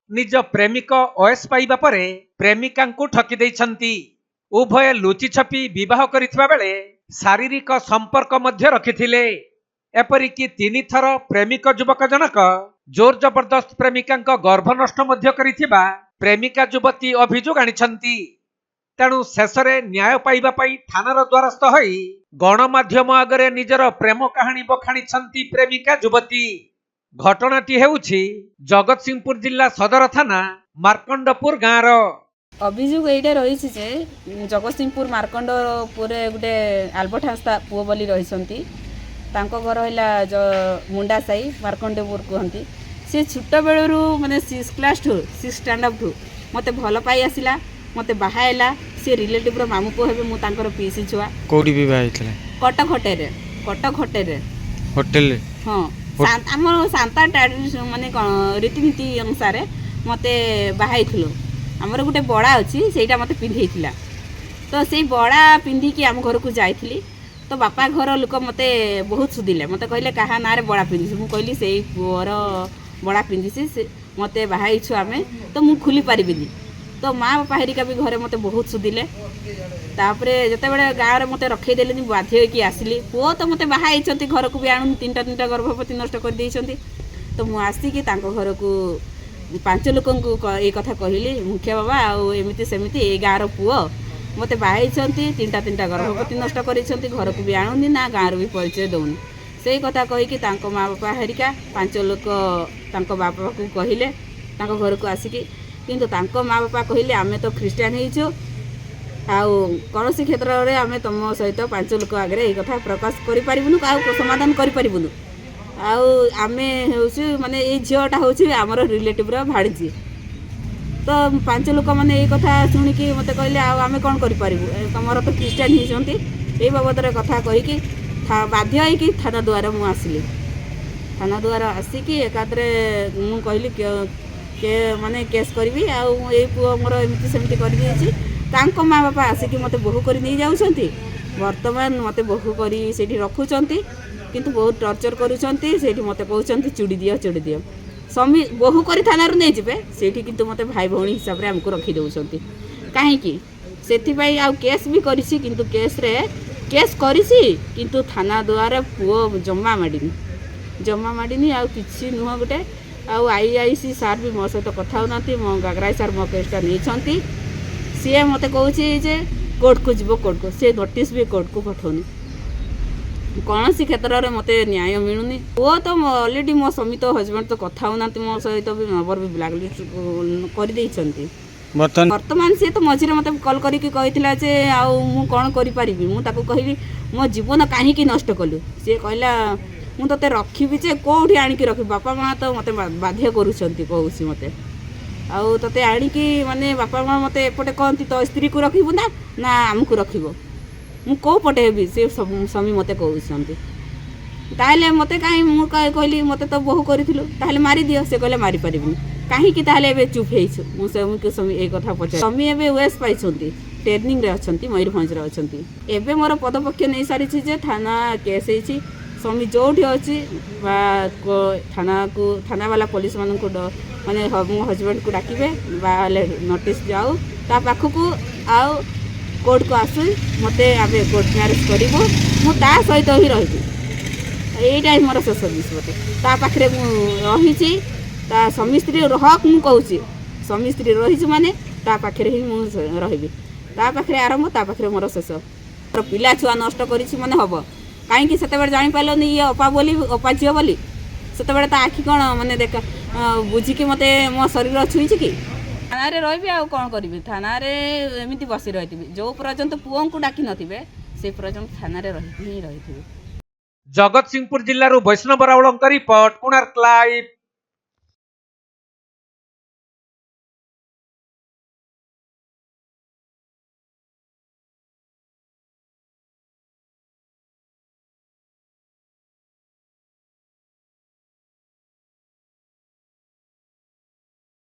निज प्रेमिक ओएस पाइबा परे प्रेमिका ठकी देइछंती। उभय लुचि छपी विवाह करिथिबा बेले शारीरिक संपर्क मध्य रखिथिले। एपरिकी 3 थर प्रेमिक युवक जनक जोर जबरदस्त प्रेमिका गर्भ नष्ट मध्य करिथिबा प्रेमिका युवती अभियोग आनिछंती। तेणु शेष न्याय पाइबा पई थानार द्वारस्थ होई गणमाध्यम आगरे निजर प्रेम कहानी बखाणी प्रेमिका युवती। घटनाटी हेउछि जगतसिंहपुर जिला सदर थाना मार्कंडपुर गाँवर। अभियोग एइटा रही जे जगतसिंहपुर मार्कंडपुर गोटे आल्बर्ट हांसदा पुओ बोली रही घर है मुंडा साई मार्कंडपुर कहती। सी छोट बेलू माने 6 क्लास ठू 6 स्टैंडअप ठू मत भल पाई आसला मत बाहाला। सी रिलेटिव मामू पुओ हे मुझे पीसी छुआ कोडी भी बाहाइतले कटक होटेल होटेल। हाँ आम सांता माने रीतिनीति अनुसार मत बाहाई आमर गोटे बड़ा अच्छी से मत पिंधेला। तो से बड़ा पिंधिकी आम घर को जाइली। तो बापा घर लोक मत बहुत सुदिले मत कहले कहा ना बड़ा पिंधि मुझे कहली से पुअर बड़ा पिंधि मत बाहाई आम तो मुझे खुली पारिनी। तो माँ बापा हेरिका भी घरे मत बहुत सुदिले। तापरे जिते बड़े गाँव में मत रखईदे बाध्य होगी आसली। पुओ तो मत बाहाई घर को भी आणु 3टा गर्भवती नष्ट कर देइछंती। तो मुझे आसिकी घर को 5 लोक ये कथा कहली मुखिया बाबा आमती सेमती ए गाँव पुओ मत बाहाई 3टा गर्भवती नष्ट कर घर को भी आणुनी ना गाँव भी परिचय दौनी। से कथा कहीकि माँ बापा हेरिका 5 लोक बापा को कहले घर को आसिकी। किंतु माँ बापा कहले आमे तो ख्रीस्टान हो कौन क्षेत्र में आम तुम सहित 5 लोक आगे ये कथा प्रकाश करूँ समाधान करूँ। आमे माने ये झीटा हूँ आमर रिलेटिव भाड़ीजी। तो 5 लोक मैंने ये कथा शुणिकी मत कहले आम कौन करूँ तुम तो ख्रीस्टान होती ये बाबद कथा कहीकि बाध्य होगी थाना द्वार मुझे आसली। थाना द्वार आसिकी एकाद्रे मुझे कहली के माने केस करी ये पुओ मोर एमती सेमती कर माँ बापा आसिकी मत बोहू कर नहीं जाऊँच। बर्तमान मत बोहू कर रखुंट किंतु बहुत टर्चर करुँच। मत कहते चुड़ी दियो स्वामी बोहू कर थाना नहीं जाए से किंतु मत भाई भौणी हिसाब से आमको रखीदे कहीं से केस भी करिछि किंतु केस करिछि किंतु थाना द्वारा पुओ जमा माडिनी आ किछि नुह गोटे आईआईसी सार भी मो सहित कथा होना मो गागराई सार मो केसटा नहीं सी मत कहूँ जे कोर्ट को जीव कोर्ट को सी नोटिस भी कोर्ट को पठाऊनी कौन सी क्षेत्र में मत न्याय मिलूनी। वो तो अलरेडी मो स्वामी तो हजबैंड तो कथा होना मो सहित भी नंबर भी ब्लैकलिस्ट कर बर्तमान सी तो मझे मत कल करके कौन करी मो जीवन कहीं नष्ट कलु सी कहला मु ते रखी जे कौटी आणिकी रखी बापा माँ तो मत बाध्य करुँच मत आउ ते आणिकी माने बापा माँ मत एपटे कहती तो स्त्री को रखिबु ना आमको रखिबो मु कौ पटे हेबी से स्वामी मत कहते ताहले मत कहीं मुझे कहली मत तो बहु करूँ मारी दियो से कहले मारी पारिबनी कहीं चुप हो स्वामी ये कथा पचार स्वामी एवं ओएस पाई ट्रेनिंग रे अच्छा मयूरभंज अच्छा एवं मोर पदपक्ष नहीं सारी जे थाना केस हो स्वामी जो अच्छी थाना वाला पुलिस मान माने मो हजबैंड को डाकिबे नोटिस जाऊ ता पाखक आउ कोर्ट को आसु मत आम कोर्ट मैरेज करूँ मुझा सहित ही रही यहीटा मोर शेष निष्पत्ति ता पाखे रही स्वामी स्त्री हक मु कहूँ स्वामी स्त्री रही माने ता पाखे ही मुझे रही पाखे आरंभ ता पाखे मोर शेष पिला छुआ नष्ट कर माने हम कहीं से जापारे ये अपा बोली अपा झील बोली से आखि कौन माने देख बुझिकी मत मो शरीर छुई कि थाना रही आ कौन करी थाना एमती बसी रही जो पर्यंत पुओं को डाकी नथिबे से पर्यंत थाना रही रही। जगतसिंहपुर जिल्लारू वैष्णव रावलଙ୍କ रिपोर्ट कोणार्क लाइव।